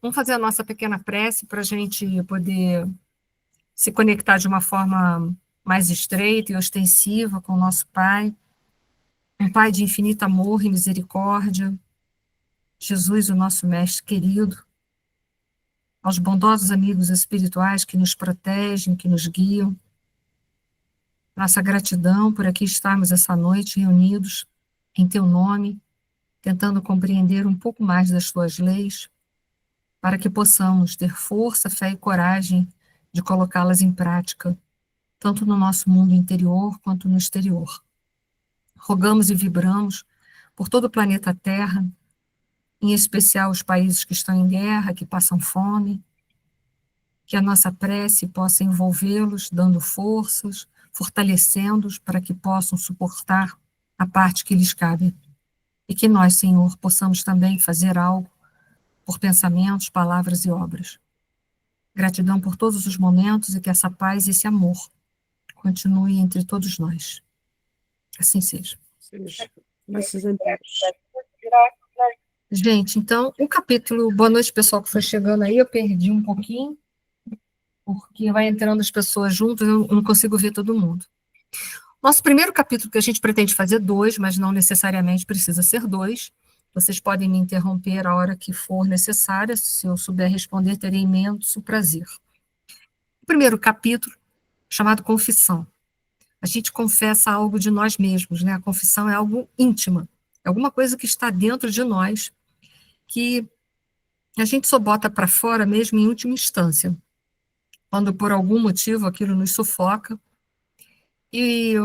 Vamos fazer a nossa pequena prece para a gente poder se conectar de uma forma mais estreita e ostensiva com o nosso Pai, um Pai de infinito amor e misericórdia, Jesus, o nosso Mestre querido, aos bondosos amigos espirituais que nos protegem, que nos guiam, nossa gratidão por aqui estarmos essa noite reunidos em Teu nome, tentando compreender um pouco mais das Tuas leis, para que possamos ter força, fé e coragem de colocá-las em prática, tanto no nosso mundo interior quanto no exterior. Rogamos e vibramos por todo o planeta Terra, em especial os países que estão em guerra, que passam fome, que a nossa prece possa envolvê-los, dando forças, fortalecendo-os para que possam suportar a parte que lhes cabe. E que nós, Senhor, possamos também fazer algo por pensamentos, palavras e obras. Gratidão por todos os momentos e que essa paz e esse amor continue entre todos nós. Assim seja. Graças a Deus. Gente, então, o capítulo... Boa noite, pessoal que foi chegando aí. Eu perdi um pouquinho, porque vai entrando as pessoas juntas, eu não consigo ver todo mundo. Nosso primeiro capítulo, que a gente pretende fazer 2, mas não necessariamente precisa ser 2. Vocês podem me interromper a hora que for necessária. Se eu souber responder, terei imenso prazer. O primeiro capítulo, chamado Confissão. A gente confessa algo de nós mesmos, né? A confissão é algo íntima, é alguma coisa que está dentro de nós, que a gente só bota para fora mesmo em última instância, quando por algum motivo aquilo nos sufoca, e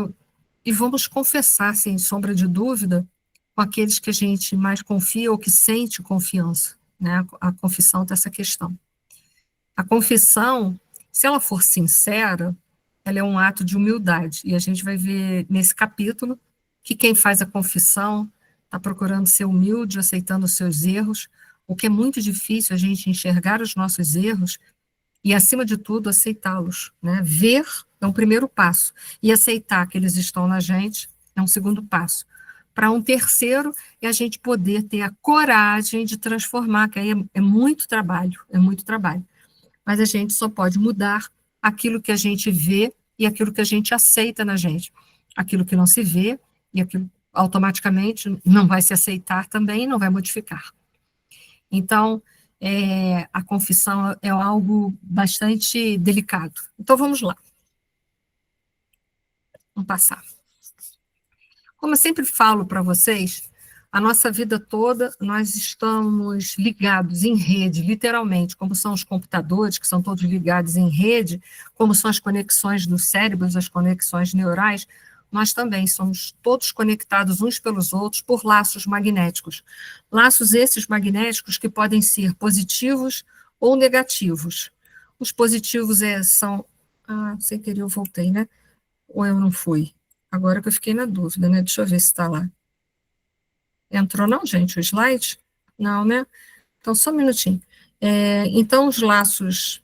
vamos confessar, sem sombra de dúvida, com aqueles que a gente mais confia ou que sente confiança, né? A confissão tem essa questão. A confissão, se ela for sincera, ela é um ato de humildade, e a gente vai ver nesse capítulo que quem faz a confissão está procurando ser humilde, aceitando os seus erros, o que é muito difícil a gente enxergar os nossos erros e, acima de tudo, aceitá-los, né? Ver é um primeiro passo, e aceitar que eles estão na gente é um segundo passo. Para um terceiro, é a gente poder ter a coragem de transformar, que aí é muito trabalho, mas a gente só pode mudar aquilo que a gente vê e aquilo que a gente aceita na gente. Aquilo que não se vê e aquilo automaticamente não vai se aceitar também e não vai modificar. Então, a confissão é algo bastante delicado. Então, vamos lá. Vamos passar. Como eu sempre falo para vocês, a nossa vida toda nós estamos ligados em rede, literalmente, como são os computadores, que são todos ligados em rede, como são as conexões dos cérebros, as conexões neurais, nós também somos todos conectados uns pelos outros por laços magnéticos. Laços esses magnéticos que podem ser positivos ou negativos. Os positivos são... sem querer eu voltei, né? Ou eu não fui? Agora que eu fiquei na dúvida, né? Deixa eu ver se está lá. Entrou não, gente, o slide? Não, né? Então, só um minutinho. Então, os laços...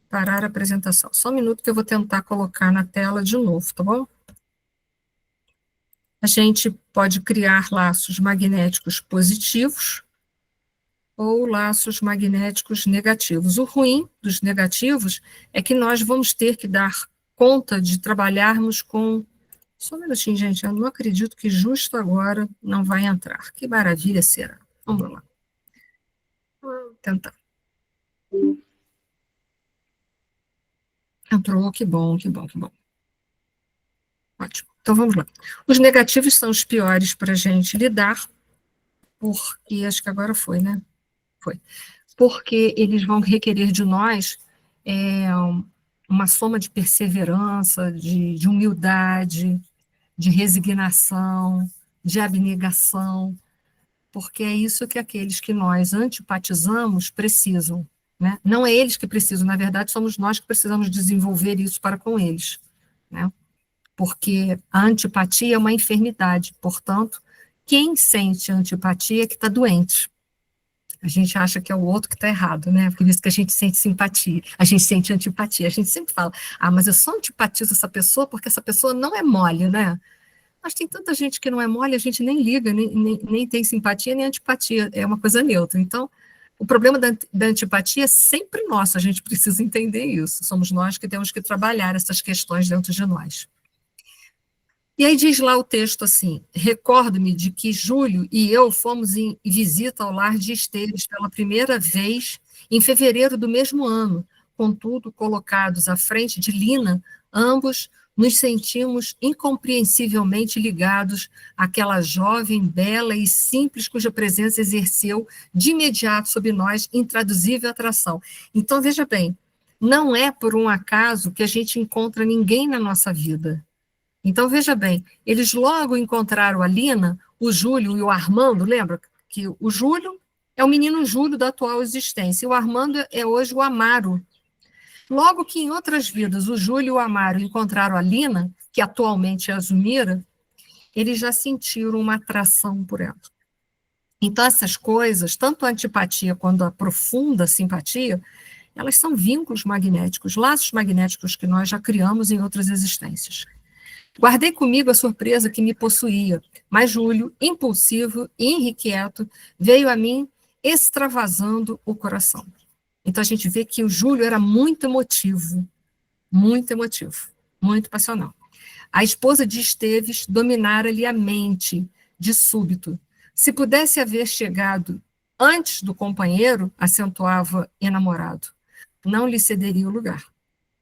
Parar a apresentação. Só um minuto que eu vou tentar colocar na tela de novo, tá bom? A gente pode criar laços magnéticos positivos ou laços magnéticos negativos. O ruim dos negativos é que nós vamos ter que dar conta de trabalharmos com... Só um minutinho, gente, eu não acredito que justo agora não vai entrar. Que maravilha será. Vamos lá. Vou tentar. Entrou, que bom, que bom, que bom. Ótimo. Então, vamos lá. Os negativos são os piores para a gente lidar, porque, acho que agora foi, né? Foi. Porque eles vão requerer de nós uma soma de perseverança, de humildade, de resignação, de abnegação, porque é isso que aqueles que nós antipatizamos precisam, né? Não é eles que precisam, na verdade, somos nós que precisamos desenvolver isso para com eles, né? Porque a antipatia é uma enfermidade, portanto, quem sente antipatia é que está doente. A gente acha que é o outro que está errado, né? Por isso que a gente sente simpatia, a gente sente antipatia, a gente sempre fala, mas eu só antipatizo essa pessoa porque essa pessoa não é mole, né? Mas tem tanta gente que não é mole, a gente nem liga, nem tem simpatia, nem antipatia, é uma coisa neutra. Então, o problema da antipatia é sempre nosso, a gente precisa entender isso. Somos nós que temos que trabalhar essas questões dentro de nós. E aí diz lá o texto assim: recordo-me de que Júlio e eu fomos em visita ao lar de Esteves pela primeira vez em fevereiro do mesmo ano. Contudo, colocados à frente de Lina, ambos nos sentimos incompreensivelmente ligados àquela jovem, bela e simples cuja presença exerceu de imediato sobre nós intraduzível atração. Então, veja bem, não é por um acaso que a gente encontra ninguém na nossa vida. Então, veja bem, eles logo encontraram a Lina, o Júlio e o Armando, lembra que o Júlio é o menino Júlio da atual existência, e o Armando é hoje o Amaro. Logo que em outras vidas o Júlio e o Amaro encontraram a Lina, que atualmente é a Zumira, eles já sentiram uma atração por ela. Então, essas coisas, tanto a antipatia quanto a profunda simpatia, elas são vínculos magnéticos, laços magnéticos que nós já criamos em outras existências. Guardei comigo a surpresa que me possuía, mas Júlio, impulsivo e irrequieto, veio a mim extravasando o coração. Então a gente vê que o Júlio era muito emotivo, muito passional. A esposa de Esteves dominara-lhe a mente, de súbito. Se pudesse haver chegado antes do companheiro, acentuava enamorado, não lhe cederia o lugar.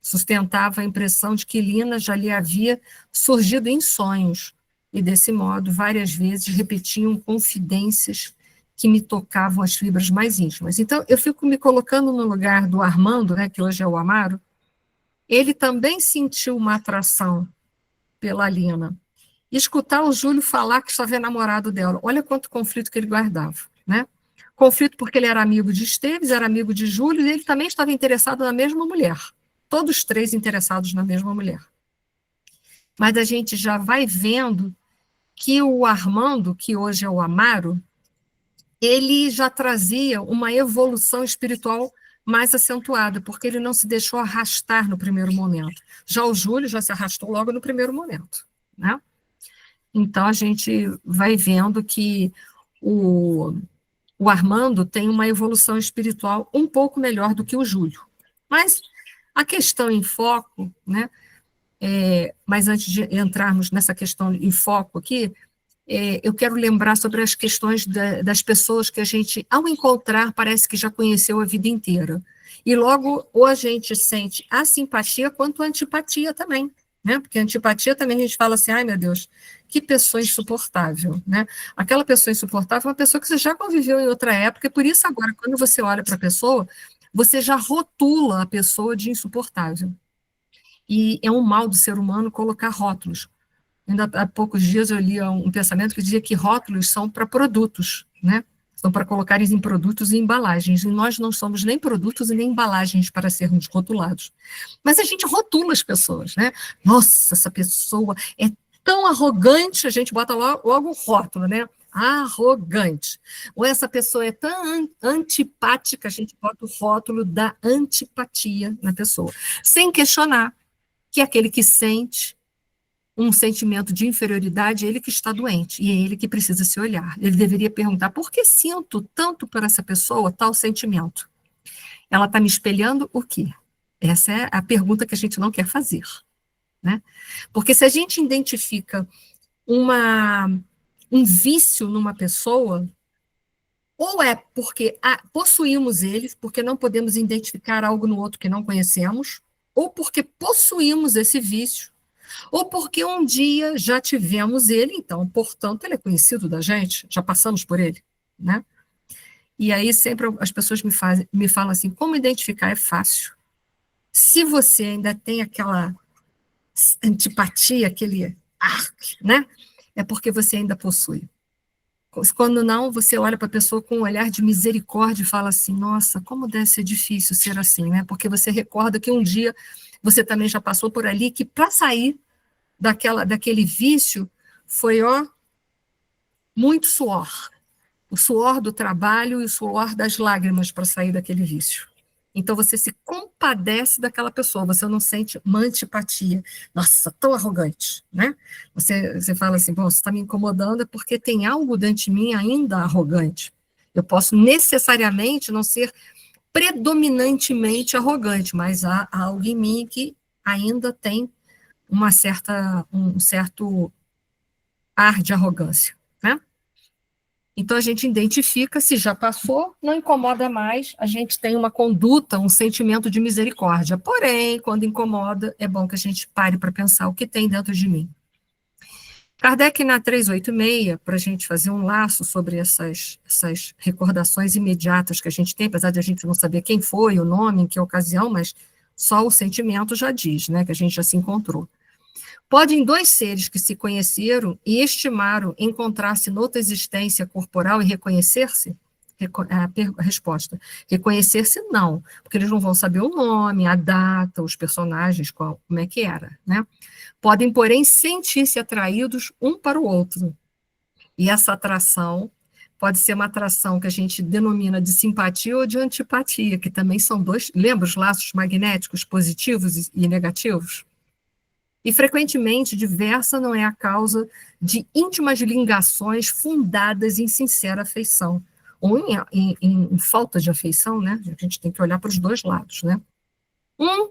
Sustentava a impressão de que Lina já lhe havia surgido em sonhos, e desse modo, várias vezes, repetiam confidências que me tocavam as fibras mais íntimas. Então, eu fico me colocando no lugar do Armando, né, que hoje é o Amaro. Ele também sentiu uma atração pela Lina. E escutar o Júlio falar que estava enamorado dela. Olha quanto conflito que ele guardava, né? Conflito porque ele era amigo de Esteves, era amigo de Júlio, e ele também estava interessado na mesma mulher. Todos três interessados na mesma mulher. Mas a gente já vai vendo que o Armando, que hoje é o Amaro, ele já trazia uma evolução espiritual mais acentuada, porque ele não se deixou arrastar no primeiro momento. Já o Júlio já se arrastou logo no primeiro momento, né? Então, a gente vai vendo que o Armando tem uma evolução espiritual um pouco melhor do que o Júlio. Mas a questão em foco, né? Mas antes de entrarmos nessa questão em foco aqui, eu quero lembrar sobre as questões das pessoas que a gente, ao encontrar, parece que já conheceu a vida inteira. E logo, ou a gente sente a simpatia, quanto a antipatia também, né? Porque a antipatia também a gente fala assim, ai meu Deus, que pessoa insuportável, né? Aquela pessoa insuportável é uma pessoa que você já conviveu em outra época, e por isso agora, quando você olha para a pessoa, você já rotula a pessoa de insuportável. E é um mal do ser humano colocar rótulos. Ainda há poucos dias eu li um pensamento que dizia que rótulos são para produtos, né? São para colocar em produtos e embalagens, e nós não somos nem produtos e nem embalagens para sermos rotulados. Mas a gente rotula as pessoas, né? Nossa, essa pessoa é tão arrogante, a gente bota logo o rótulo, né? Arrogante. Ou essa pessoa é tão antipática, a gente bota o rótulo da antipatia na pessoa, sem questionar que aquele que sente um sentimento de inferioridade, é ele que está doente, e é ele que precisa se olhar. Ele deveria perguntar, por que sinto tanto por essa pessoa tal sentimento? Ela está me espelhando o quê? Essa é a pergunta que a gente não quer fazer, né? Porque se a gente identifica um vício numa pessoa, ou é porque possuímos ele, porque não podemos identificar algo no outro que não conhecemos, ou porque possuímos esse vício, ou porque um dia já tivemos ele, então, portanto, ele é conhecido da gente, já passamos por ele, né? E aí sempre as pessoas me falam assim, como identificar é fácil. Se você ainda tem aquela antipatia, aquele né? É porque você ainda possui. Quando não, você olha para a pessoa com um olhar de misericórdia e fala assim, nossa, como deve ser difícil ser assim, né? Porque você recorda que um dia você também já passou por ali, que para sair daquele vício foi, muito suor. O suor do trabalho e o suor das lágrimas para sair daquele vício. Então, você se compadece daquela pessoa, você não sente uma antipatia. Nossa, tão arrogante, né? Você fala assim, bom, você está me incomodando é porque tem algo dentro de mim ainda arrogante. Eu posso necessariamente não ser predominantemente arrogante, mas há algo em mim que ainda tem um certo ar de arrogância, né? Então, a gente identifica, se já passou, não incomoda mais, a gente tem uma conduta, um sentimento de misericórdia. Porém, quando incomoda, é bom que a gente pare para pensar o que tem dentro de mim. Kardec, na 386, para a gente fazer um laço sobre essas recordações imediatas que a gente tem, apesar de a gente não saber quem foi, o nome, em que ocasião, mas só o sentimento já diz, né, que a gente já se encontrou. Podem dois seres que se conheceram e estimaram encontrar-se noutra existência corporal e reconhecer-se? A resposta, reconhecer-se não, porque eles não vão saber o nome, a data, os personagens, como é que era, né? Podem, porém, sentir-se atraídos um para o outro. E essa atração pode ser uma atração que a gente denomina de simpatia ou de antipatia, que também são dois, lembra os laços magnéticos positivos e negativos? E, frequentemente, diversa não é a causa de íntimas ligações fundadas em sincera afeição, ou em falta de afeição, né? A gente tem que olhar para os dois lados, né? Um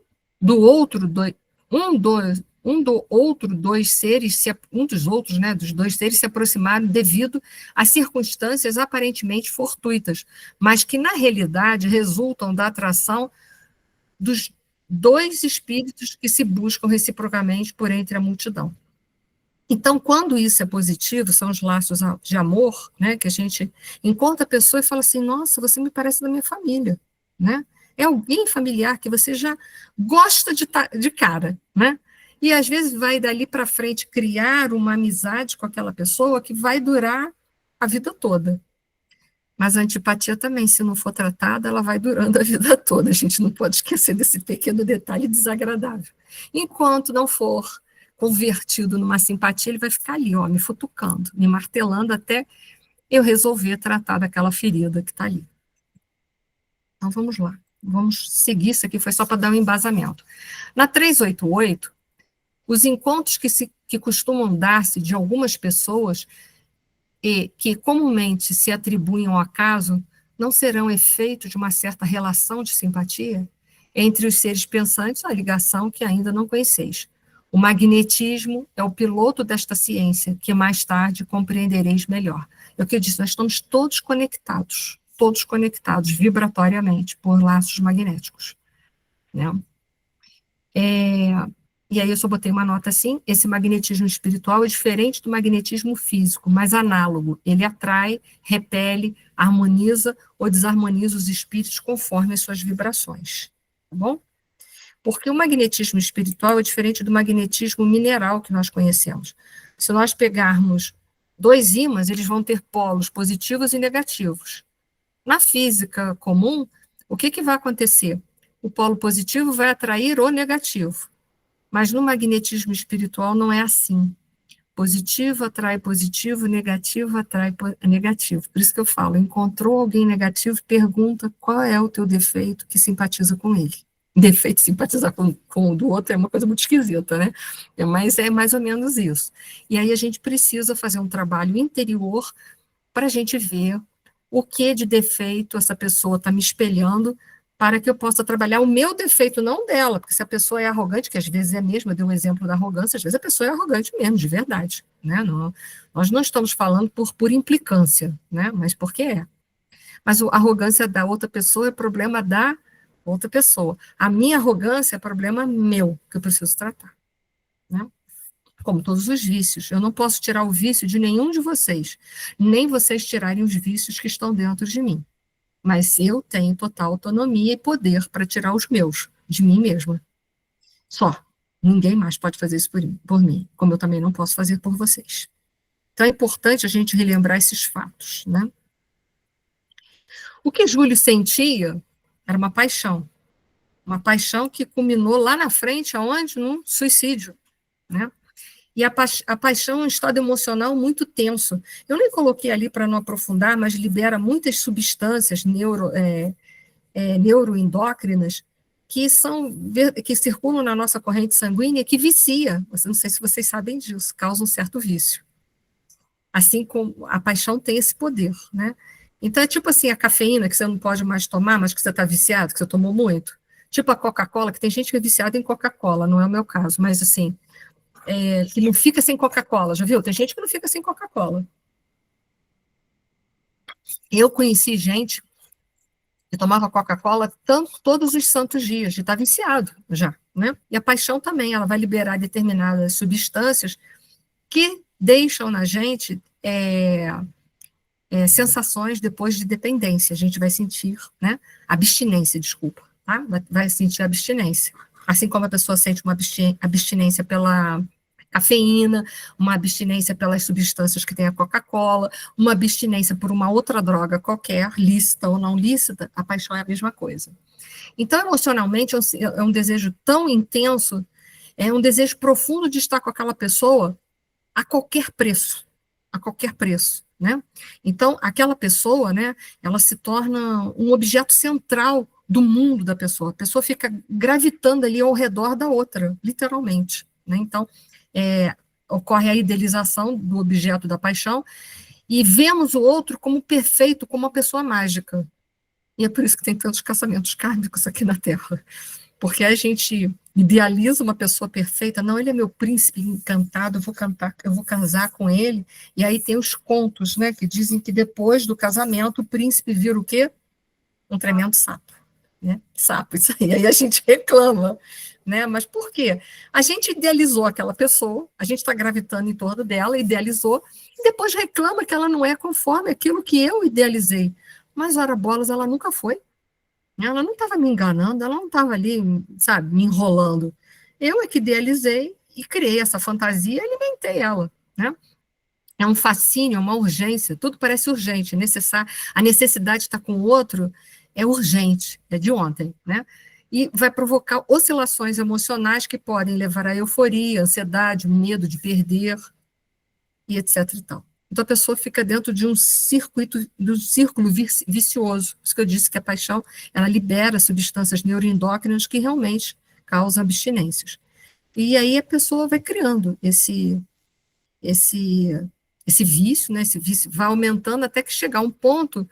dos outros seres se aproximaram devido a circunstâncias aparentemente fortuitas, mas que, na realidade, resultam da atração dos dois espíritos que se buscam reciprocamente por entre a multidão. Então, quando isso é positivo, são os laços de amor, né, que a gente encontra a pessoa e fala assim, nossa, você me parece da minha família, né? É alguém familiar que você já gosta de cara, né? E às vezes vai dali para frente criar uma amizade com aquela pessoa que vai durar a vida toda. Mas a antipatia também, se não for tratada, ela vai durando a vida toda. A gente não pode esquecer desse pequeno detalhe desagradável. Enquanto não for convertido numa simpatia, ele vai ficar ali, ó, me futucando, me martelando até eu resolver tratar daquela ferida que está ali. Então, vamos lá. Vamos seguir, isso aqui foi só para dar um embasamento. Na 388, os encontros que costumam dar-se de algumas pessoas e que comumente se atribuem ao acaso, não serão efeito de uma certa relação de simpatia entre os seres pensantes, a ligação que ainda não conheceis. O magnetismo é o piloto desta ciência, que mais tarde compreendereis melhor. É o que eu disse, nós estamos todos conectados vibratoriamente por laços magnéticos, né? E aí eu só botei uma nota assim, esse magnetismo espiritual é diferente do magnetismo físico, mas análogo. Ele atrai, repele, harmoniza ou desarmoniza os espíritos conforme as suas vibrações. Tá bom? Porque o magnetismo espiritual é diferente do magnetismo mineral que nós conhecemos. Se nós pegarmos dois ímãs, eles vão ter polos positivos e negativos. Na física comum, o que vai acontecer? O polo positivo vai atrair o negativo. Mas no magnetismo espiritual não é assim. Positivo atrai positivo, negativo atrai negativo. Por isso que eu falo, encontrou alguém negativo, pergunta qual é o teu defeito que simpatiza com ele. Defeito simpatizar com o do outro é uma coisa muito esquisita, né? Mas é mais ou menos isso. E aí a gente precisa fazer um trabalho interior para a gente ver o que de defeito essa pessoa está me espelhando, para que eu possa trabalhar o meu defeito, não dela, porque se a pessoa é arrogante, que às vezes é mesmo, eu dei um exemplo da arrogância, às vezes a pessoa é arrogante mesmo, de verdade, né? Não, nós não estamos falando por implicância, né? Mas porque é. Mas a arrogância da outra pessoa é problema da outra pessoa. A minha arrogância é problema meu, que eu preciso tratar, né? Como todos os vícios. Eu não posso tirar o vício de nenhum de vocês, nem vocês tirarem os vícios que estão dentro de mim. Mas eu tenho total autonomia e poder para tirar os meus, de mim mesma. Só. Ninguém mais pode fazer isso por mim, como eu também não posso fazer por vocês. Então é importante a gente relembrar esses fatos, né? O que Júlio sentia era uma paixão que culminou lá na frente, aonde? Num suicídio, né? E a paixão é um estado emocional muito tenso. Eu nem coloquei ali para não aprofundar, mas libera muitas substâncias neuroendócrinas que circulam na nossa corrente sanguínea, que vicia. Não sei se vocês sabem disso, causa um certo vício. Assim como a paixão tem esse poder, né? Então, é tipo assim, a cafeína que você não pode mais tomar, mas que você está viciado, que você tomou muito. Tipo a Coca-Cola, que tem gente que é viciada em Coca-Cola, não é o meu caso, mas assim, que não fica sem Coca-Cola, já viu? Tem gente que não fica sem Coca-Cola. Eu conheci gente que tomava Coca-Cola todos os santos dias, de estar viciado já, né? E a paixão também, ela vai liberar determinadas substâncias que deixam na gente sensações depois de dependência. A gente vai sentir, né? Abstinência, desculpa, tá? Vai sentir abstinência. Assim como a pessoa sente uma abstinência pela cafeína, uma abstinência pelas substâncias que tem a Coca-Cola, uma abstinência por uma outra droga qualquer, lícita ou não lícita, a paixão é a mesma coisa. Então, emocionalmente, é um desejo tão intenso, é um desejo profundo de estar com aquela pessoa a qualquer preço, né? Então, aquela pessoa, né, ela se torna um objeto central do mundo da pessoa. A pessoa fica gravitando ali ao redor da outra, literalmente, né? Então, ocorre a idealização do objeto da paixão e vemos o outro como perfeito, como uma pessoa mágica. E é por isso que tem tantos casamentos kármicos aqui na Terra. Porque a gente idealiza uma pessoa perfeita, não, ele é meu príncipe encantado, eu vou casar com ele, e aí tem os contos, né, que dizem que depois do casamento o príncipe vira o quê? Um tremendo sapo, né? Sapo, isso aí a gente reclama, né? Mas por quê? A gente idealizou aquela pessoa, a gente está gravitando em torno dela, idealizou, e depois reclama que ela não é conforme aquilo que eu idealizei. Mas, ora bolas, ela nunca foi. Ela não estava me enganando, ela não estava ali, sabe, me enrolando. Eu é que idealizei e criei essa fantasia e alimentei ela, né? É um fascínio, uma urgência, tudo parece urgente, necessário. A necessidade de estar com o outro é urgente, é de ontem, né? E vai provocar oscilações emocionais que podem levar à euforia, ansiedade, medo de perder, e etc e tal. Então a pessoa fica dentro de um círculo vicioso. Isso que eu disse que a paixão, ela libera substâncias neuroendócrinas que realmente causam abstinências. E aí a pessoa vai criando esse vício, né? Esse vício vai aumentando até que chegar a um ponto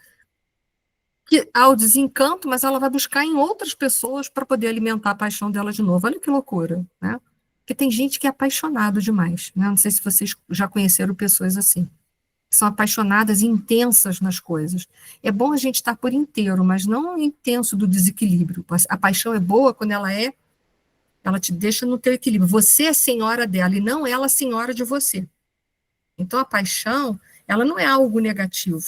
que há o desencanto, mas ela vai buscar em outras pessoas para poder alimentar a paixão dela de novo. Olha que loucura, né? Porque tem gente que é apaixonado demais, né? Não sei se vocês já conheceram pessoas assim, que são apaixonadas e intensas nas coisas. É bom a gente estar por inteiro, mas não intenso do desequilíbrio. A paixão é boa quando ela te deixa no teu equilíbrio. Você é senhora dela e não ela senhora de você. Então a paixão, ela não é algo negativo.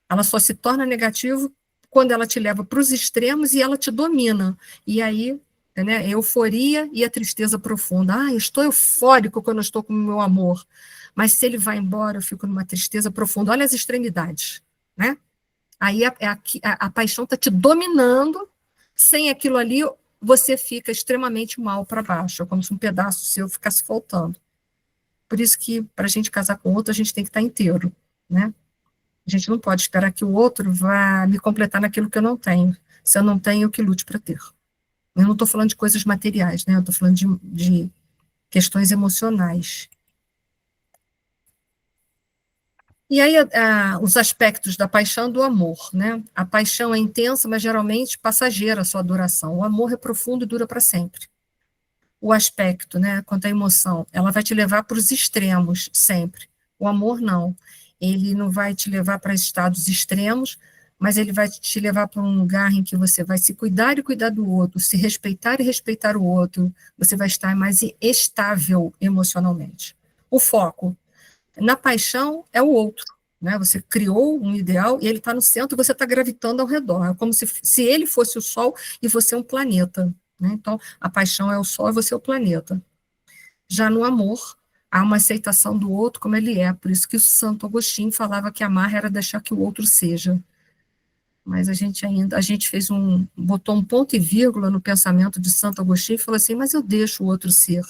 Ela só se torna negativo quando ela te leva para os extremos e ela te domina. E aí, né, a euforia e a tristeza profunda. Ah, eu estou eufórico quando eu estou com o meu amor. Mas se ele vai embora, eu fico numa tristeza profunda. Olha as extremidades, né? Aí a paixão está te dominando, sem aquilo ali, você fica extremamente mal para baixo, é como se um pedaço seu ficasse faltando. Por isso que, para a gente casar com outro, a gente tem que estar inteiro, né? A gente não pode esperar que o outro vá me completar naquilo que eu não tenho. Se eu não tenho, eu que lute para ter. Eu não estou falando de coisas materiais, né? Eu estou falando de questões emocionais. E aí, os aspectos da paixão e do amor, né? A paixão é intensa, mas geralmente passageira a sua duração. O amor é profundo e dura para sempre. O aspecto, né, quanto à emoção, ela vai te levar para os extremos sempre. O amor, não. Ele não vai te levar para estados extremos, mas ele vai te levar para um lugar em que você vai se cuidar e cuidar do outro, se respeitar e respeitar o outro. Você vai estar mais estável emocionalmente. O foco na paixão é o outro, né? Você criou um ideal e ele está no centro e você está gravitando ao redor. É como se ele fosse o Sol e você um planeta, né? Então, a paixão é o Sol e você é o planeta. Já no amor, há uma aceitação do outro como ele é. Por isso que o Santo Agostinho falava que amar era deixar que o outro seja. Mas a gente botou um ponto e vírgula no pensamento de Santo Agostinho e falou assim, mas eu deixo o outro ser.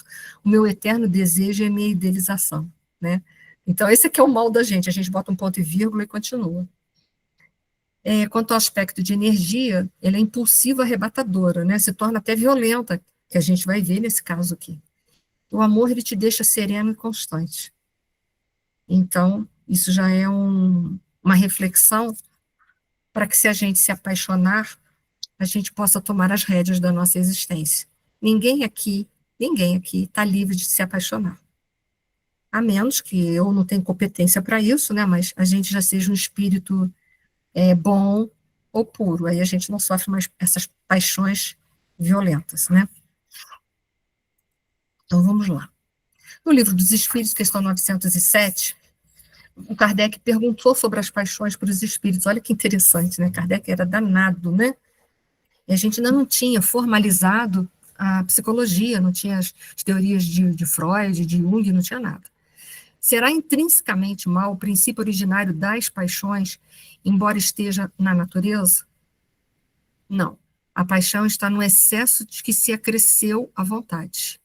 O meu eterno desejo é a minha idealização, né? Então, esse aqui é o mal da gente, a gente bota um ponto e vírgula e continua. Quanto ao aspecto de energia, ela é impulsiva, arrebatadora, né? Se torna até violenta, que a gente vai ver nesse caso aqui. O amor, ele te deixa sereno e constante. Então, isso já é uma reflexão para que, se a gente se apaixonar, a gente possa tomar as rédeas da nossa existência. Ninguém aqui está livre de se apaixonar. A menos que eu não tenha competência para isso, né? Mas a gente já seja um espírito bom ou puro. Aí a gente não sofre mais essas paixões violentas, né? Então, vamos lá. No livro dos Espíritos, questão 907, o Kardec perguntou sobre as paixões para os espíritos. Olha que interessante, né? Kardec era danado, né? E a gente ainda não tinha formalizado a psicologia, não tinha as teorias de Freud, de Jung, não tinha nada. Será intrinsecamente mal o princípio originário das paixões, embora esteja na natureza? Não. A paixão está no excesso de que se acresceu à vontade,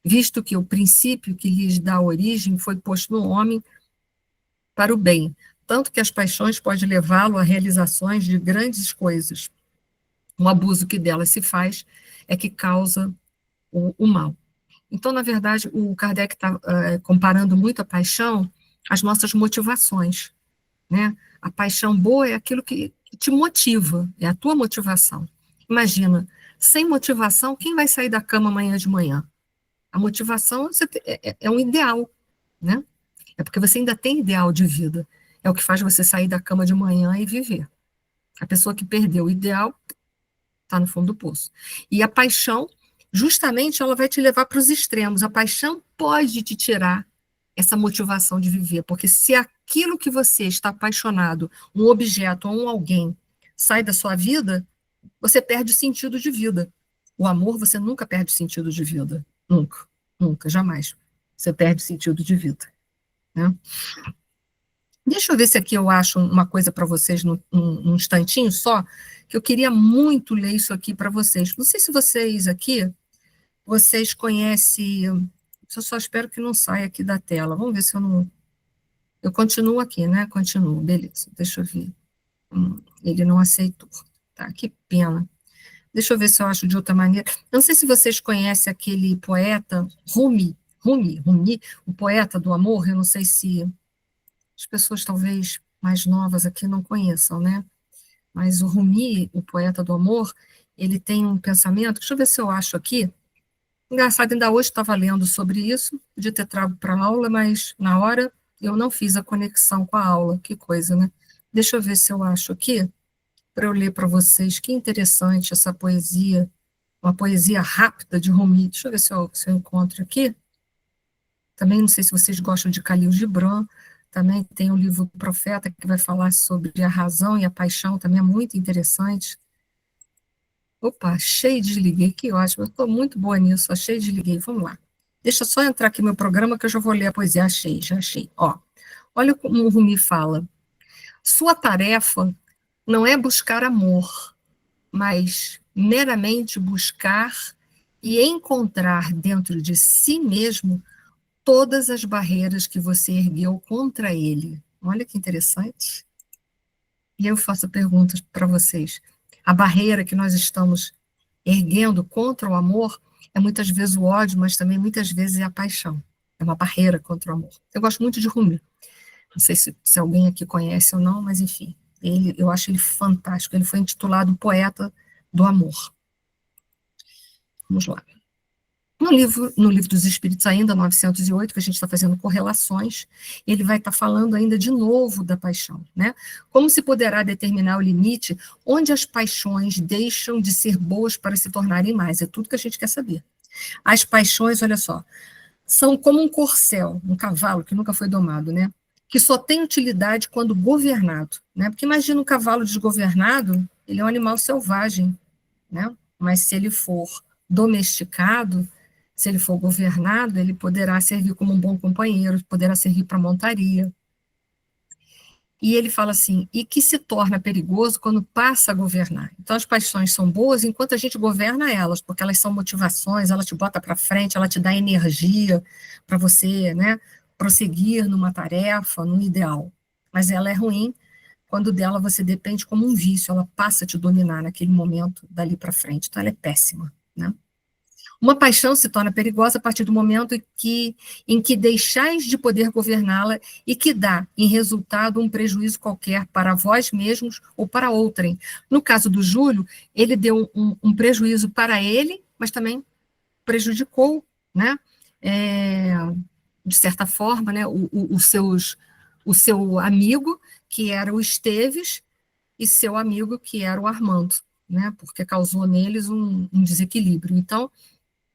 visto que o princípio que lhes dá origem foi posto no homem para o bem, tanto que as paixões podem levá-lo a realizações de grandes coisas. O abuso que delas se faz é que causa o mal. Então, na verdade, o Kardec está comparando muito a paixão às nossas motivações, né? A paixão boa é aquilo que te motiva, é a tua motivação. Imagina, sem motivação, quem vai sair da cama amanhã de manhã? A motivação é um ideal, né? É porque você ainda tem ideal de vida. É o que faz você sair da cama de manhã e viver. A pessoa que perdeu o ideal está no fundo do poço. E a paixão, justamente, ela vai te levar para os extremos. A paixão pode te tirar essa motivação de viver, porque se aquilo que você está apaixonado, um objeto ou um alguém, sai da sua vida, você perde o sentido de vida. O amor, você nunca perde o sentido de vida. Nunca, nunca, jamais. Você perde o sentido de vida, né? Deixa eu ver se aqui eu acho uma coisa para vocês num instantinho só, que eu queria muito ler isso aqui para vocês. Não sei se vocês aqui, vocês conhecem, eu só espero que não saia aqui da tela. Vamos ver se eu não... Eu continuo aqui, né? Continuo, beleza. Deixa eu ver. Ele não aceitou. Tá, que pena. Deixa eu ver se eu acho de outra maneira. Eu não sei se vocês conhecem aquele poeta Rumi, o poeta do amor. Eu não sei se as pessoas talvez mais novas aqui não conheçam, né? Mas o Rumi, o poeta do amor, ele tem um pensamento, deixa eu ver se eu acho aqui. Engraçado, ainda hoje estava lendo sobre isso, podia ter trago para a aula, mas na hora eu não fiz a conexão com a aula, que coisa, né? Deixa eu ver se eu acho aqui, para eu ler para vocês, que interessante essa poesia, uma poesia rápida de Rumi. Deixa eu ver se eu encontro aqui. Também não sei se vocês gostam de Khalil Gibran, também tem o livro Profeta, que vai falar sobre a razão e a paixão, também é muito interessante. Opa, achei e desliguei, que ótimo, eu estou muito boa nisso, achei e desliguei, vamos lá. Deixa só entrar aqui no meu programa que eu já vou ler a poesia, já achei. Ó, olha como o Rumi fala. Sua tarefa não é buscar amor, mas meramente buscar e encontrar dentro de si mesmo todas as barreiras que você ergueu contra ele. Olha que interessante. E eu faço perguntas para vocês. A barreira que nós estamos erguendo contra o amor é muitas vezes o ódio, mas também muitas vezes é a paixão. É uma barreira contra o amor. Eu gosto muito de Rumi. Não sei se alguém aqui conhece ou não, mas enfim, eu acho ele fantástico. Ele foi intitulado Poeta do Amor. Vamos lá. No livro dos Espíritos, ainda, 908, que a gente está fazendo correlações, ele vai estar falando ainda de novo da paixão, né? Como se poderá determinar o limite onde as paixões deixam de ser boas para se tornarem mais? É tudo que a gente quer saber. As paixões, olha só, são como um corcel, um cavalo que nunca foi domado, né? Que só tem utilidade quando governado, né? Porque imagina um cavalo desgovernado, ele é um animal selvagem, né? Mas se ele for domesticado, se ele for governado, ele poderá servir como um bom companheiro, poderá servir para montaria. E ele fala assim, e que se torna perigoso quando passa a governar. Então, as paixões são boas enquanto a gente governa elas, porque elas são motivações, ela te bota para frente, ela te dá energia para você, né, prosseguir numa tarefa, num ideal. Mas ela é ruim quando dela você depende como um vício, ela passa a te dominar naquele momento, dali para frente. Então, ela é péssima, né? Uma paixão se torna perigosa a partir do momento em que deixais de poder governá-la e que dá, em resultado, um prejuízo qualquer para vós mesmos ou para outrem. No caso do Júlio, ele deu um prejuízo para ele, mas também prejudicou, né? De certa forma, né? O seu amigo, que era o Esteves, e seu amigo, que era o Armando, né? Porque causou neles um desequilíbrio. Então,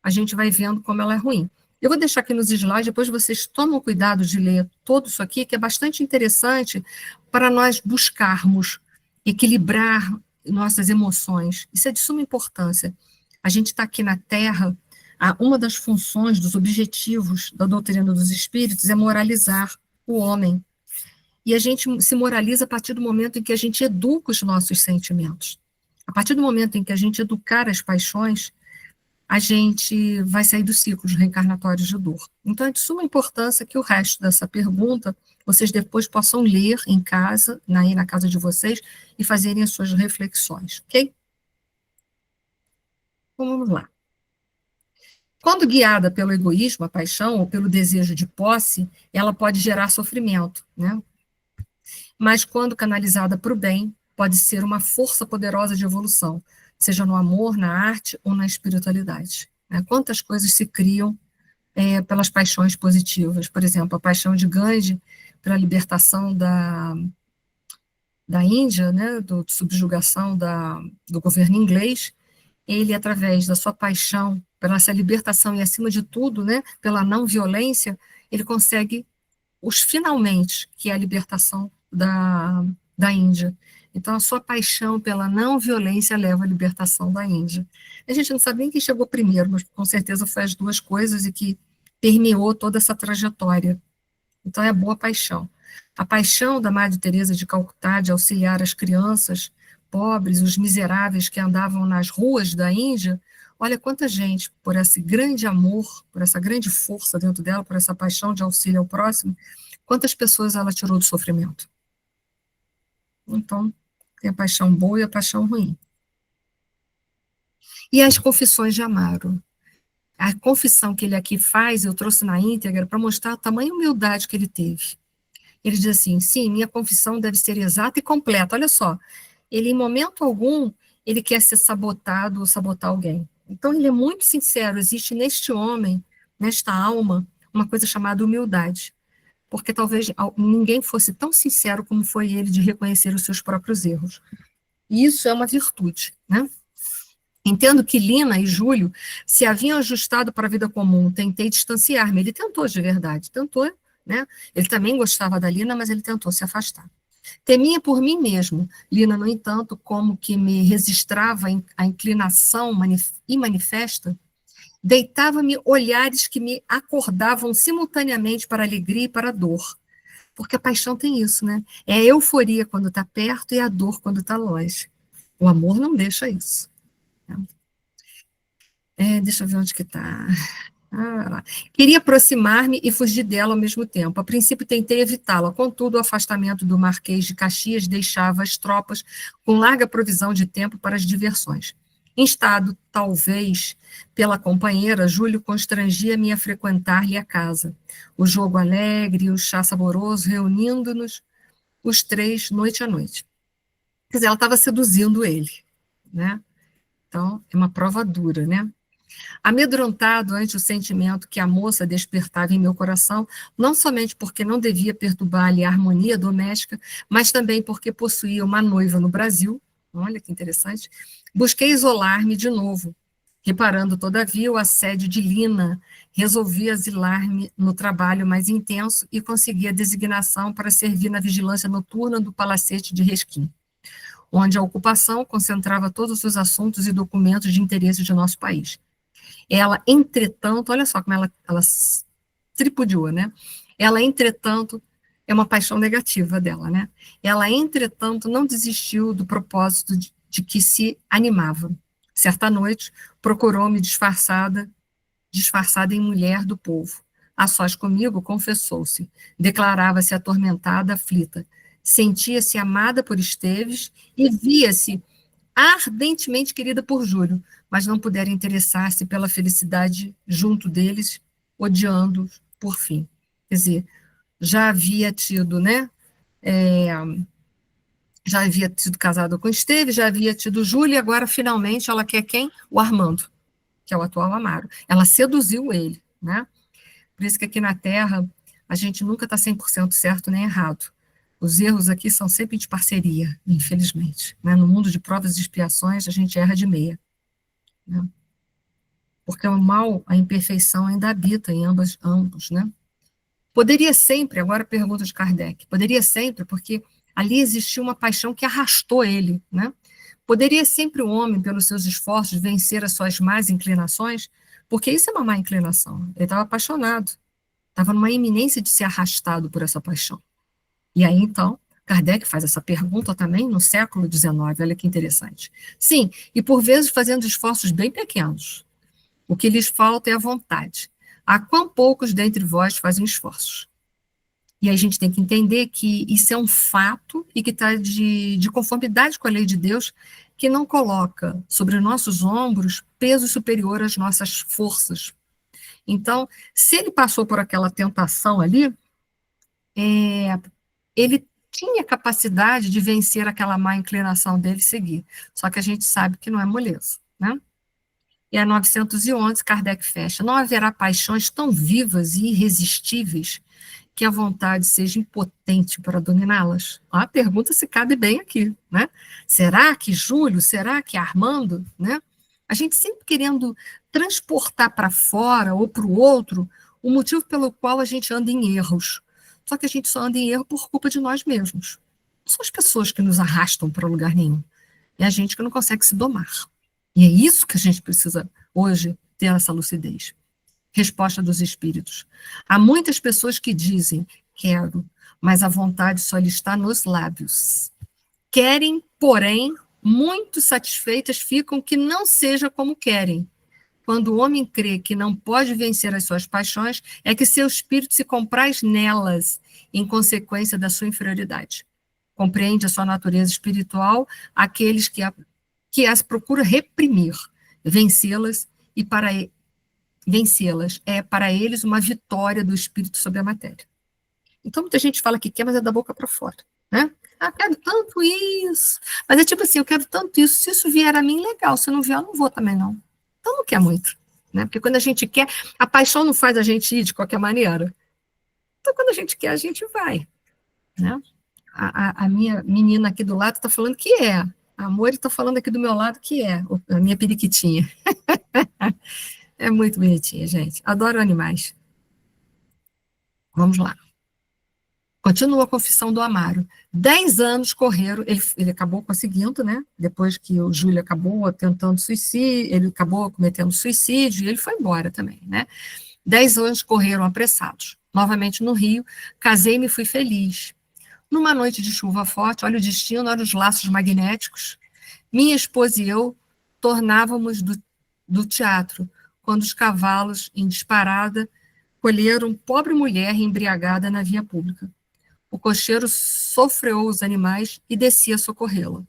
a gente vai vendo como ela é ruim. Eu vou deixar aqui nos slides, depois vocês tomam cuidado de ler tudo isso aqui, que é bastante interessante para nós buscarmos equilibrar nossas emoções. Isso é de suma importância. A gente está aqui na Terra, uma das funções, dos objetivos da doutrina dos espíritos é moralizar o homem. E a gente se moraliza a partir do momento em que a gente educa os nossos sentimentos. A partir do momento em que a gente educar as paixões, a gente vai sair dos ciclos reencarnatórios de dor. Então, é de suma importância que o resto dessa pergunta vocês depois possam ler em casa, na casa de vocês, e fazerem as suas reflexões, ok? Então, vamos lá. Quando guiada pelo egoísmo, a paixão, ou pelo desejo de posse, ela pode gerar sofrimento, né? Mas quando canalizada para o bem, pode ser uma força poderosa de evolução, seja no amor, na arte ou na espiritualidade. Né? Quantas coisas se criam pelas paixões positivas. Por exemplo, a paixão de Gandhi pela libertação da Índia, né, subjugação do governo inglês, ele, através da sua paixão pela essa libertação e, acima de tudo, né, pela não violência, ele consegue finalmente, que é a libertação da Índia. Então, a sua paixão pela não violência leva à libertação da Índia. A gente não sabe nem quem chegou primeiro, mas com certeza foi as duas coisas e que permeou toda essa trajetória. Então, é a boa paixão. A paixão da Madre Teresa de Calcutá de auxiliar as crianças pobres, os miseráveis que andavam nas ruas da Índia, olha quanta gente, por esse grande amor, por essa grande força dentro dela, por essa paixão de auxílio ao próximo, quantas pessoas ela tirou do sofrimento. Então, tem a paixão boa e a paixão ruim. E as confissões de Amaro. A confissão que ele aqui faz, eu trouxe na íntegra para mostrar a tamanha humildade que ele teve. Ele diz assim, sim, minha confissão deve ser exata e completa. Olha só, ele em momento algum, ele quer ser sabotado ou sabotar alguém. Então ele é muito sincero, existe neste homem, nesta alma, uma coisa chamada humildade. Porque talvez ninguém fosse tão sincero como foi ele de reconhecer os seus próprios erros. E isso é uma virtude, né? Entendo que Lina e Júlio se haviam ajustado para a vida comum, tentei distanciar-me. Ele tentou de verdade, tentou, né? Ele também gostava da Lina, mas ele tentou se afastar. Temia por mim mesmo. Lina, no entanto, como que me registrava a inclinação manifesta, deitava-me olhares que me acordavam simultaneamente para a alegria e para a dor. Porque a paixão tem isso, né? É a euforia quando está perto e a dor quando está longe. O amor não deixa isso. Deixa eu ver onde que está. Queria aproximar-me e fugir dela ao mesmo tempo. A princípio tentei evitá-la, contudo o afastamento do Marquês de Caxias deixava as tropas com larga provisão de tempo para as diversões. Instado, talvez, pela companheira, Júlio constrangia-me a frequentar-lhe a casa. O jogo alegre, o chá saboroso, reunindo-nos, os três, noite a noite. Quer dizer, ela estava seduzindo ele, né? Então, é uma prova dura, né? Amedrontado ante o sentimento que a moça despertava em meu coração, não somente porque não devia perturbar-lhe a harmonia doméstica, mas também porque possuía uma noiva no Brasil, olha que interessante, busquei isolar-me de novo. Reparando, todavia, o assédio de Lina, resolvi asilar-me no trabalho mais intenso e consegui a designação para servir na vigilância noturna do palacete de Resquim, onde a ocupação concentrava todos os assuntos e documentos de interesse de nosso país. Ela, entretanto, olha só como ela tripudiou, né? Ela, entretanto, é uma paixão negativa dela, né? Ela, entretanto, não desistiu do propósito de que se animava. Certa noite, procurou-me disfarçada em mulher do povo. A sós comigo, confessou-se. Declarava-se atormentada, aflita. sentia-se amada por Esteves e via-se ardentemente querida por Júlio, mas não pudera interessar-se pela felicidade junto deles, odiando-os por fim. Quer dizer, já havia tido, né? Já havia sido casada com Esteves, já havia tido Júlio, e agora finalmente ela quer quem? O Armando, que é o atual Amaro. Ela seduziu ele, né? Por isso que aqui na Terra a gente nunca está 100% certo nem errado. Os erros aqui são sempre de parceria, infelizmente. Né? No mundo de provas e expiações, a gente erra de meia. Né? Porque o mal, a imperfeição ainda habita em ambos, né? Poderia sempre, agora pergunta de Kardec, poderia sempre, porque ali existia uma paixão que arrastou ele, né? Poderia sempre o homem, pelos seus esforços, vencer as suas más inclinações, porque isso é uma má inclinação. Ele estava apaixonado, estava numa iminência de ser arrastado por essa paixão. E aí, então, Kardec faz essa pergunta também no século XIX, olha que interessante. Sim, e por vezes fazendo esforços bem pequenos. O que lhes falta é a vontade. Há quão poucos dentre vós fazem esforços? E aí a gente tem que entender que isso é um fato e que está de conformidade com a lei de Deus, que não coloca sobre nossos ombros peso superior às nossas forças. Então, se ele passou por aquela tentação ali, ele tinha capacidade de vencer aquela má inclinação dele e seguir. Só que a gente sabe que não é moleza, né? E a 911, Kardec fecha. Não haverá paixões tão vivas e irresistíveis que a vontade seja impotente para dominá-las? A pergunta se cabe bem aqui, né? Será que Júlio? Será que Armando? Né? A gente sempre querendo transportar para fora ou para o outro o motivo pelo qual a gente anda em erros. Só que a gente só anda em erro por culpa de nós mesmos. Não são as pessoas que nos arrastam para lugar nenhum. É a gente que não consegue se domar. E é isso que a gente precisa hoje ter essa lucidez. Resposta dos espíritos. Há muitas pessoas que dizem, quero, mas a vontade só lhe está nos lábios. Querem, porém, muito satisfeitas ficam que não seja como querem. Quando o homem crê que não pode vencer as suas paixões, é que seu espírito se compraz nelas, em consequência da sua inferioridade. Compreende a sua natureza espiritual aqueles que as procura reprimir, vencê-las e vencê-las é para eles uma vitória do espírito sobre a matéria. Então muita gente fala que quer, mas é da boca para fora, né? Ah, quero tanto isso. Mas é tipo assim, eu quero tanto isso. Se isso vier a mim, legal. Se não vier, eu não vou também, não. Então não quer muito, né? Porque quando a gente quer, a paixão não faz a gente ir de qualquer maneira. Então quando a gente quer, a gente vai, né? A minha menina aqui do lado está falando que é. A Amor está falando aqui do meu lado que é. A minha periquitinha. É muito bonitinha, gente. Adoro animais. Vamos lá. Continua a confissão do Amaro. 10 anos correram, ele acabou conseguindo, né? Depois que o Júlio acabou tentando suicídio, ele acabou cometendo suicídio e ele foi embora também, né? 10 anos correram apressados. Novamente no Rio, casei-me e fui feliz. Numa noite de chuva forte, olha o destino, olha os laços magnéticos. Minha esposa e eu tornávamos do teatro, quando os cavalos, em disparada, colheram pobre mulher embriagada na via pública. O cocheiro sofreou os animais e descia a socorrê-la.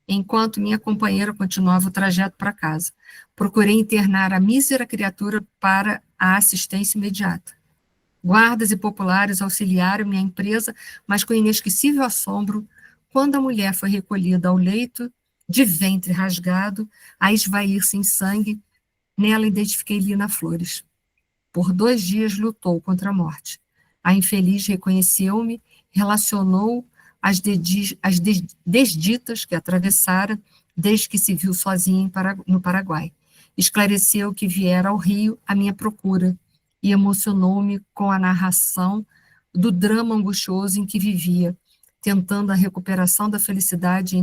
Enquanto minha companheira continuava o trajeto para casa, procurei internar a mísera criatura para a assistência imediata. Guardas e populares auxiliaram minha empresa, mas com inesquecível assombro, quando a mulher foi recolhida ao leito, de ventre rasgado, a esvair-se em sangue, nela identifiquei Lina Flores. Por 2 dias lutou contra a morte. A infeliz reconheceu-me, relacionou as desditas que atravessara desde que se viu sozinha no Paraguai. Esclareceu que viera ao Rio à minha procura e emocionou-me com a narração do drama angustioso em que vivia, tentando a recuperação da felicidade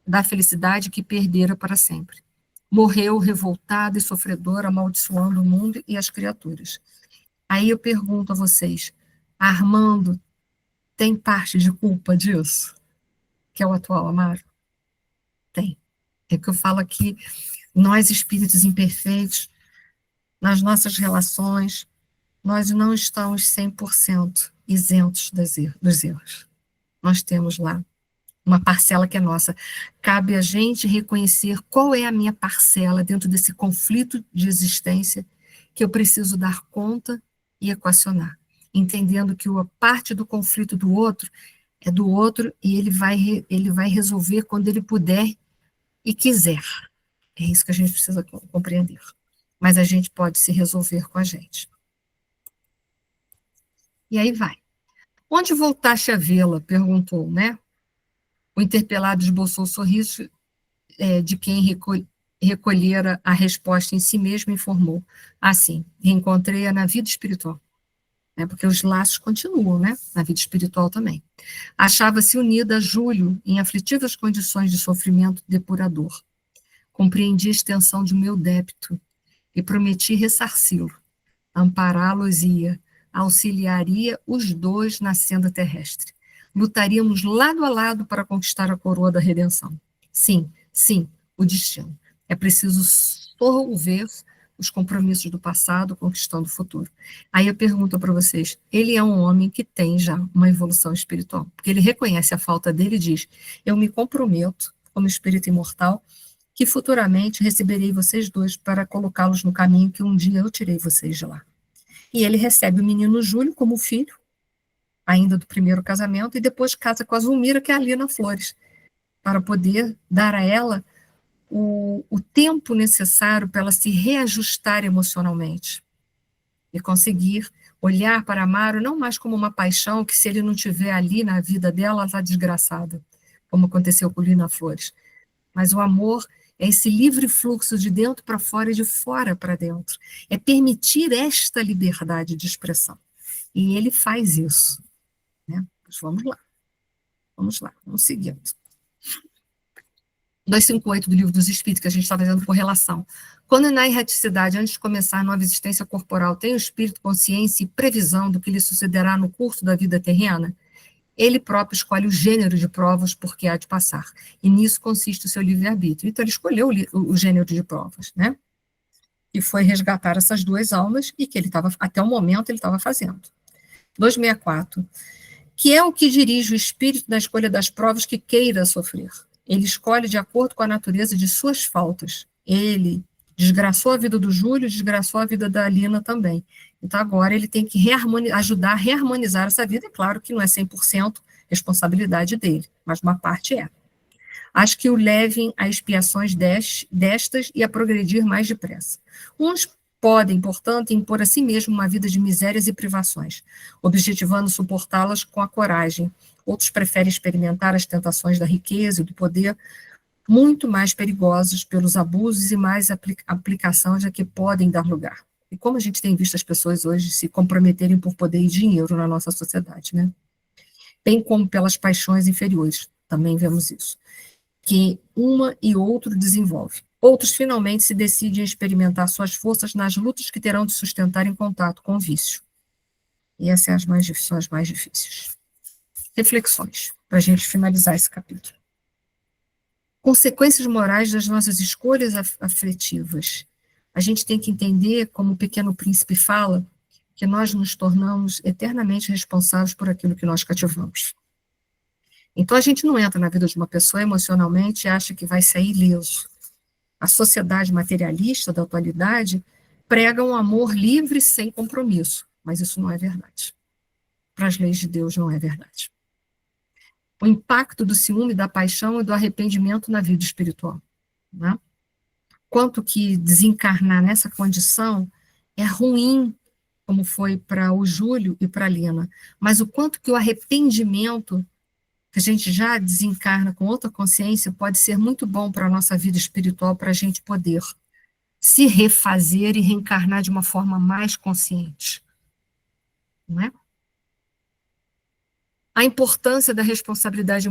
da felicidade que perdera para sempre. Morreu revoltada e sofredora, amaldiçoando o mundo e as criaturas. Aí eu pergunto a vocês, Armando tem parte de culpa disso? Que é o atual Amaro? Tem. É que eu falo aqui, nós espíritos imperfeitos, nas nossas relações, nós não estamos 100% isentos dos erros. nós temos lá uma parcela que é nossa. Cabe a gente reconhecer qual é a minha parcela dentro desse conflito de existência que eu preciso dar conta e equacionar, entendendo que a parte do conflito do outro é do outro e ele vai resolver quando ele puder e quiser. É isso que a gente precisa compreender. Mas a gente pode se resolver com a gente. E aí vai. Onde voltaste a vê-la? Perguntou, né? O interpelado esboçou o sorriso de quem recolhera a resposta em si mesmo e informou. Assim, reencontrei-a na vida espiritual. Né? Porque os laços continuam, né? Na vida espiritual também. Achava-se unida a Júlio em aflitivas condições de sofrimento depurador. Compreendi a extensão de meu débito e prometi ressarci-lo. Ampará-los-ia, auxiliaria os dois na senda terrestre. Lutaríamos lado a lado para conquistar a coroa da redenção. Sim, sim, o destino. É preciso solver os compromissos do passado, conquistando o futuro. Aí eu pergunto para vocês, ele é um homem que tem já uma evolução espiritual, porque ele reconhece a falta dele e diz, eu me comprometo, como espírito imortal, que futuramente receberei vocês dois para colocá-los no caminho que um dia eu tirei vocês de lá. E ele recebe o menino Júlio como filho, ainda do primeiro casamento, e depois casa com a Zulmira, que é a Lina Flores, para poder dar a ela o tempo necessário para ela se reajustar emocionalmente e conseguir olhar para Amaro não mais como uma paixão que, se ele não tiver ali na vida dela, ela está desgraçada, como aconteceu com Lina Flores. Mas o amor é esse livre fluxo de dentro para fora e de fora para dentro. É permitir esta liberdade de expressão. E ele faz isso. Né? Mas vamos lá, vamos seguindo. 258 do Livro dos Espíritos, que a gente está fazendo correlação. Quando na erraticidade, antes de começar a nova existência corporal, tem o espírito consciência e previsão do que lhe sucederá no curso da vida terrena, ele próprio escolhe o gênero de provas por que há de passar. E nisso consiste o seu livre-arbítrio. Então, ele escolheu o gênero de provas, né? E foi resgatar essas duas almas e que ele estava, até o momento, ele estava fazendo. 264. Que é o que dirige o espírito na escolha das provas que queira sofrer. Ele escolhe de acordo com a natureza de suas faltas. Ele desgraçou a vida do Júlio, desgraçou a vida da Lina também. Então, agora ele tem que ajudar a reharmonizar essa vida. É claro que não é 100% responsabilidade dele, mas uma parte é. Acho que o levem a expiações destas e a progredir mais depressa. Uns podem, portanto, impor a si mesmo uma vida de misérias e privações, objetivando suportá-las com a coragem. Outros preferem experimentar as tentações da riqueza e do poder, muito mais perigosos pelos abusos e mais aplicações a que podem dar lugar. E como a gente tem visto as pessoas hoje se comprometerem por poder e dinheiro na nossa sociedade, né? Bem como pelas paixões inferiores, também vemos isso, que uma e outro desenvolve. Outros finalmente se decidem a experimentar suas forças nas lutas que terão de sustentar em contato com o vício. E essas são as mais difíceis. Reflexões, para a gente finalizar esse capítulo. Consequências morais das nossas escolhas afetivas. A gente tem que entender, como o Pequeno Príncipe fala, que nós nos tornamos eternamente responsáveis por aquilo que nós cativamos. Então, a gente não entra na vida de uma pessoa emocionalmente e acha que vai sair ileso. A sociedade materialista da atualidade prega um amor livre sem compromisso, mas isso não é verdade. Para as leis de Deus não é verdade. O impacto do ciúme, da paixão e do arrependimento na vida espiritual. Né? Quanto que desencarnar nessa condição é ruim, como foi para o Júlio e para a Lina, mas o quanto que o arrependimento, que a gente já desencarna com outra consciência, pode ser muito bom para a nossa vida espiritual, para a gente poder se refazer e reencarnar de uma forma mais consciente. Não é? A importância da responsabilidade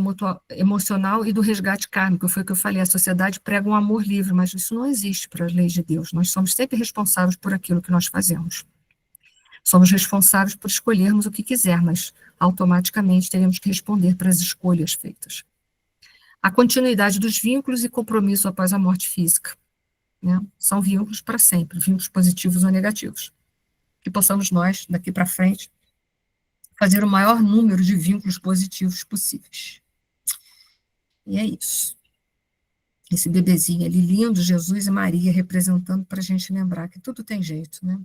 emocional e do resgate kármico, foi o que eu falei, a sociedade prega um amor livre, mas isso não existe para as leis de Deus, nós somos sempre responsáveis por aquilo que nós fazemos. Somos responsáveis por escolhermos o que quiser, mas automaticamente teremos que responder para as escolhas feitas. A continuidade dos vínculos e compromisso após a morte física. Né? São vínculos para sempre, vínculos positivos ou negativos. Que possamos nós, daqui para frente, fazer o maior número de vínculos positivos possíveis. E é isso. Esse bebezinho ali lindo, Jesus e Maria, representando para a gente lembrar que tudo tem jeito, né?